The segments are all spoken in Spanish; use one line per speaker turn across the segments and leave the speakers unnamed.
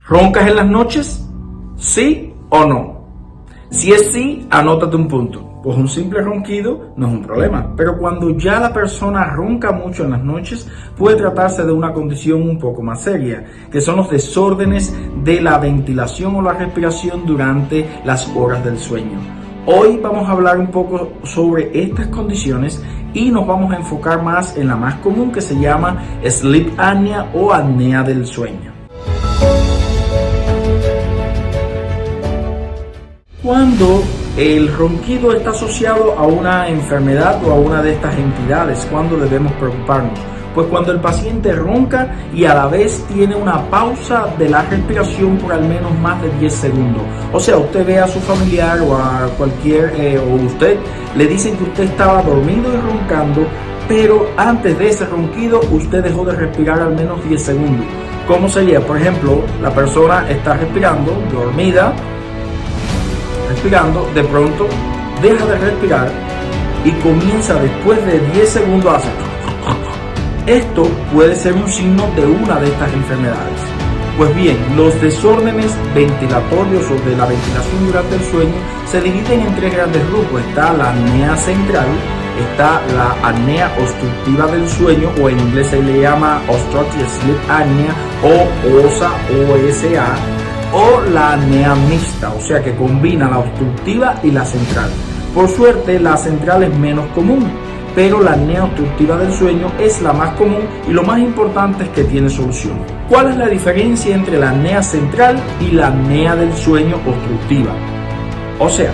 ¿Roncas en las noches? ¿Sí o no? Si es sí, anótate un punto. Pues un simple ronquido no es un problema, pero cuando ya la persona ronca mucho en las noches, puede tratarse de una condición un poco más seria, que son los desórdenes de la ventilación o la respiración durante las horas del sueño. Hoy vamos a hablar un poco sobre estas condiciones y nos vamos a enfocar más en la más común, que se llama sleep apnea o apnea del sueño. Cuando el ronquido está asociado a una enfermedad o a una de estas entidades, ¿cuándo debemos preocuparnos? Pues cuando el paciente ronca y a la vez tiene una pausa de la respiración por al menos más de 10 segundos. O sea, usted ve a su familiar o a cualquier, o usted le dicen que usted estaba dormido y roncando, pero antes de ese ronquido usted dejó de respirar al menos 10 segundos. ¿Cómo sería? Por ejemplo, la persona está respirando, dormida, respirando, de pronto deja de respirar y comienza después de 10 segundos a hacer. Esto puede ser un signo de una de estas enfermedades. Pues bien, los desórdenes ventilatorios o de la ventilación durante el sueño se dividen en tres grandes grupos. Está la apnea central, está la apnea obstructiva del sueño, o en inglés se le llama obstructive sleep apnea o OSA, o la apnea mixta, o sea que combina la obstructiva y la central. Por suerte, la central es menos común, pero la apnea obstructiva del sueño es la más común y lo más importante es que tiene solución. ¿Cuál es la diferencia entre la apnea central y la apnea del sueño obstructiva? O sea,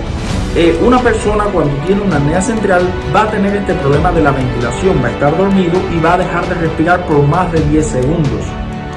una persona cuando tiene una apnea central va a tener este problema de la ventilación, va a estar dormido y va a dejar de respirar por más de 10 segundos.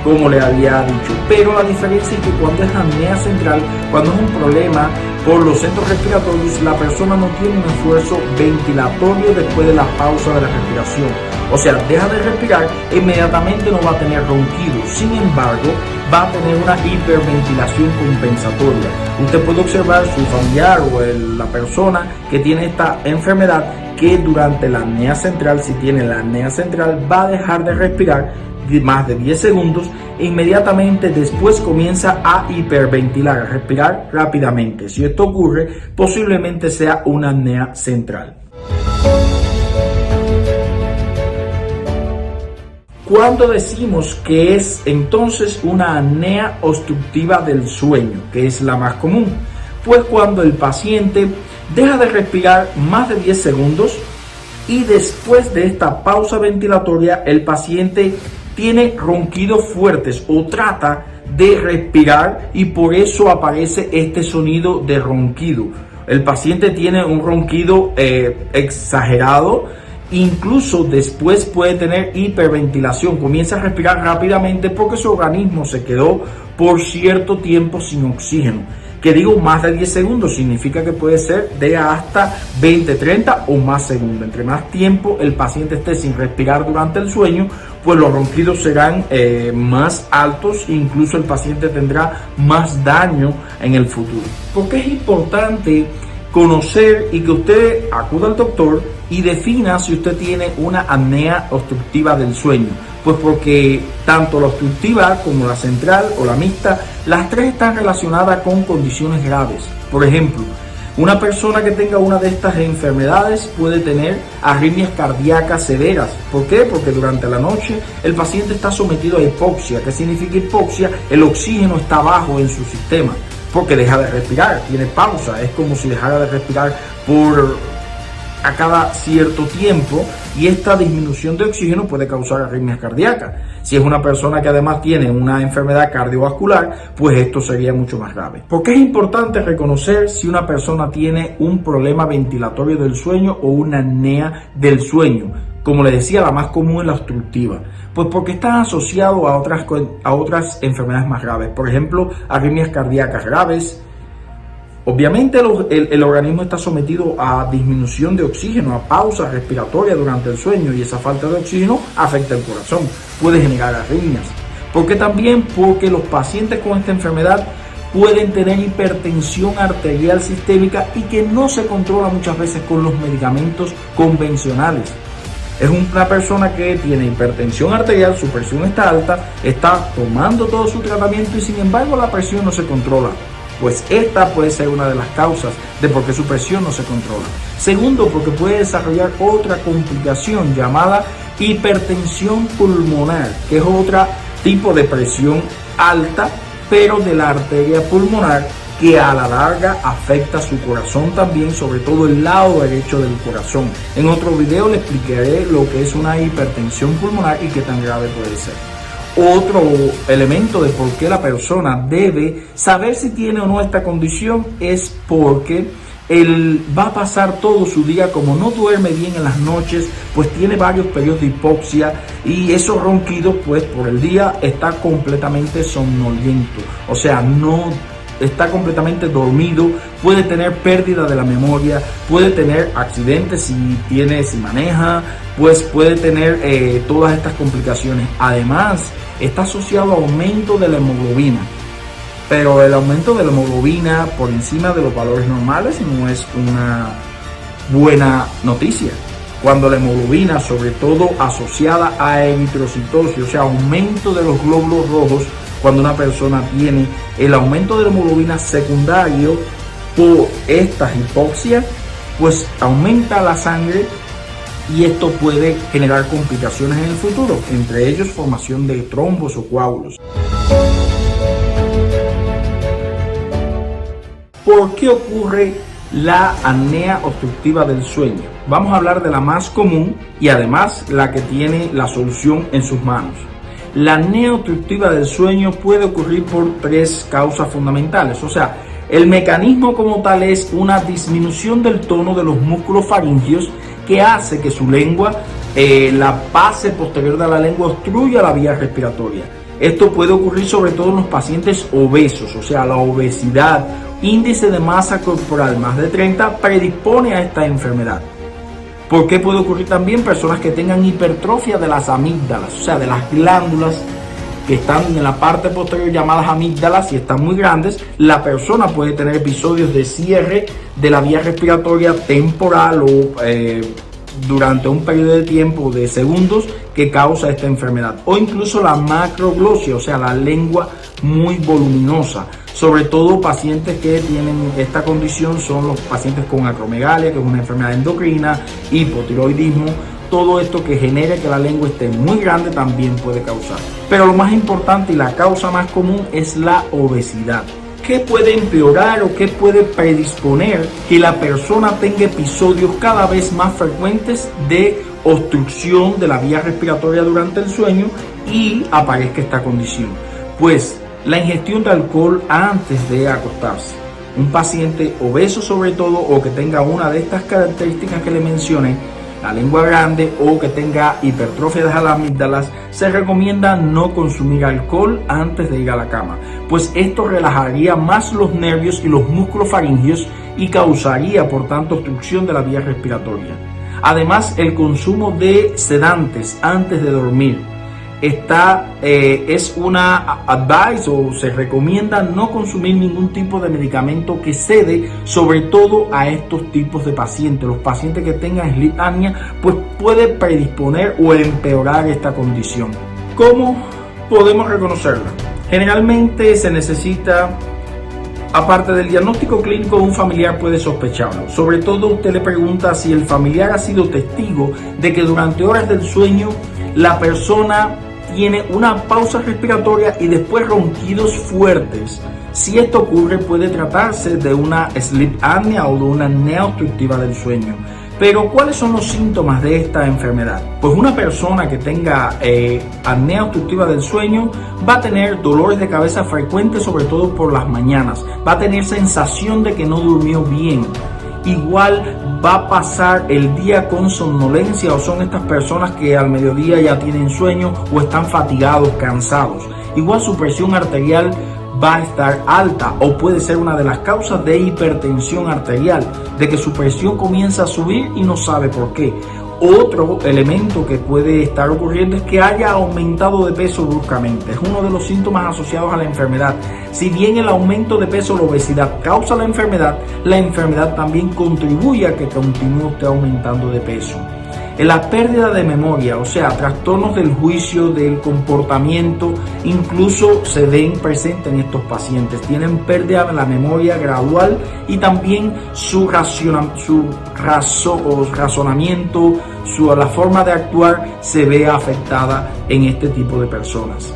Como le había dicho, pero la diferencia es que cuando es apnea central, cuando es un problema por los centros respiratorios, la persona no tiene un esfuerzo ventilatorio después de la pausa de la respiración. O sea, deja de respirar, inmediatamente no va a tener ronquido. Sin embargo, va a tener una hiperventilación compensatoria. Usted puede observar su familiar o la persona que tiene esta enfermedad que durante la apnea central, si tiene la apnea central, va a dejar de respirar más de 10 segundos e inmediatamente después comienza a hiperventilar, a respirar rápidamente. Si esto ocurre, posiblemente sea una apnea central. ¿Cuándo decimos que es entonces una apnea obstructiva del sueño, que es la más común? Pues cuando el paciente deja de respirar más de 10 segundos y después de esta pausa ventilatoria el paciente tiene ronquidos fuertes o trata de respirar y por eso aparece este sonido de ronquido. El paciente tiene un ronquido exagerado, incluso después puede tener hiperventilación, comienza a respirar rápidamente porque su organismo se quedó por cierto tiempo sin oxígeno. Que digo más de 10 segundos, significa que puede ser de hasta 20, 30 o más segundos. Entre más tiempo el paciente esté sin respirar durante el sueño, pues los ronquidos serán más altos e incluso el paciente tendrá más daño en el futuro. Porque es importante conocer y que usted acuda al doctor y defina si usted tiene una apnea obstructiva del sueño. Pues porque tanto la obstructiva como la central o la mixta, las tres están relacionadas con condiciones graves. Por ejemplo, una persona que tenga una de estas enfermedades puede tener arritmias cardíacas severas. ¿Por qué? Porque durante la noche el paciente está sometido a hipoxia. ¿Qué significa hipoxia? El oxígeno está bajo en su sistema porque deja de respirar, tiene pausa. Es como si dejara de respirar a cada cierto tiempo y esta disminución de oxígeno puede causar arritmias cardíacas. Si es una persona que además tiene una enfermedad cardiovascular, pues esto sería mucho más grave. ¿Por qué es importante reconocer si una persona tiene un problema ventilatorio del sueño o una apnea del sueño? Como les decía, la más común es la obstructiva. Pues porque está asociado a otras enfermedades más graves. Por ejemplo, arritmias cardíacas graves. Obviamente el organismo está sometido a disminución de oxígeno, a pausa respiratoria durante el sueño y esa falta de oxígeno afecta el corazón, puede generar arritmias. ¿Por qué también? Porque los pacientes con esta enfermedad pueden tener hipertensión arterial sistémica y que no se controla muchas veces con los medicamentos convencionales. Es una persona que tiene hipertensión arterial, su presión está alta, está tomando todo su tratamiento y sin embargo la presión no se controla. Pues esta puede ser una de las causas de por qué su presión no se controla. Segundo, porque puede desarrollar otra complicación llamada hipertensión pulmonar, que es otro tipo de presión alta, pero de la arteria pulmonar, que a la larga afecta su corazón también, sobre todo el lado derecho del corazón. En otro video le explicaré lo que es una hipertensión pulmonar y qué tan grave puede ser. Otro elemento de por qué la persona debe saber si tiene o no esta condición es porque él va a pasar todo su día, como no duerme bien en las noches, pues tiene varios periodos de hipoxia y esos ronquidos, pues por el día está completamente somnoliento, o sea, no está completamente dormido, puede tener pérdida de la memoria, puede tener accidentes si maneja, pues puede tener todas estas complicaciones. Además, está asociado a aumento de la hemoglobina, pero el aumento de la hemoglobina por encima de los valores normales no es una buena noticia. Cuando la hemoglobina, sobre todo asociada a eritrocitosis, o sea, aumento de los glóbulos rojos, cuando una persona tiene el aumento de la hemoglobina secundario por estas hipoxias, pues aumenta la sangre y esto puede generar complicaciones en el futuro, entre ellos formación de trombos o coágulos. ¿Por qué ocurre la apnea obstructiva del sueño? Vamos a hablar de la más común y además la que tiene la solución en sus manos. La apnea obstructiva del sueño puede ocurrir por tres causas fundamentales, o sea, el mecanismo como tal es una disminución del tono de los músculos faringeos que hace que su lengua, la base posterior de la lengua obstruya la vía respiratoria. Esto puede ocurrir sobre todo en los pacientes obesos, o sea, la obesidad, índice de masa corporal más de 30 predispone a esta enfermedad. ¿Por qué puede ocurrir también? Personas que tengan hipertrofia de las amígdalas, o sea, de las glándulas que están en la parte posterior llamadas amígdalas, si están muy grandes, la persona puede tener episodios de cierre de la vía respiratoria temporal o durante un periodo de tiempo de segundos que causa esta enfermedad. O incluso la macroglosia, o sea, la lengua muy voluminosa. Sobre todo pacientes que tienen esta condición son los pacientes con acromegalia, que es una enfermedad endocrina, hipotiroidismo. Todo esto que genera que la lengua esté muy grande también puede causar. Pero lo más importante y la causa más común es la obesidad. ¿Qué puede empeorar o qué puede predisponer que la persona tenga episodios cada vez más frecuentes de obstrucción de la vía respiratoria durante el sueño y aparezca esta condición? Pues la ingestión de alcohol antes de acostarse. Un paciente obeso sobre todo, o que tenga una de estas características que le mencioné, la lengua grande o que tenga hipertrofia de las amígdalas, se recomienda no consumir alcohol antes de ir a la cama, pues esto relajaría más los nervios y los músculos faringeos y causaría por tanto obstrucción de la vía respiratoria. Además, el consumo de sedantes antes de dormir es una advice o se recomienda no consumir ningún tipo de medicamento que cede sobre todo a estos tipos de pacientes. Los pacientes que tengan sleep apnea pues puede predisponer o empeorar esta condición. ¿Cómo podemos reconocerla? Generalmente se necesita, aparte del diagnóstico clínico, un familiar puede sospecharlo. Sobre todo usted le pregunta si el familiar ha sido testigo de que durante horas del sueño la persona tiene una pausa respiratoria y después ronquidos fuertes. Si esto ocurre, puede tratarse de una sleep apnea o de una apnea obstructiva del sueño. Pero ¿cuáles son los síntomas de esta enfermedad? Pues una persona que tenga apnea obstructiva del sueño va a tener dolores de cabeza frecuentes, sobre todo por las mañanas. Va a tener sensación de que no durmió bien. Igual va a pasar el día con somnolencia, o son estas personas que al mediodía ya tienen sueño o están fatigados, cansados. Igual su presión arterial va a estar alta o puede ser una de las causas de hipertensión arterial, de que su presión comienza a subir y no sabe por qué. Otro elemento que puede estar ocurriendo es que haya aumentado de peso bruscamente. Es uno de los síntomas asociados a la enfermedad. Si bien el aumento de peso, la obesidad, causa la enfermedad también contribuye a que continúe usted aumentando de peso. La pérdida de memoria, o sea, trastornos del juicio, del comportamiento, incluso se ven presentes en estos pacientes. Tienen pérdida de la memoria gradual y también su razonamiento, la forma de actuar se ve afectada en este tipo de personas.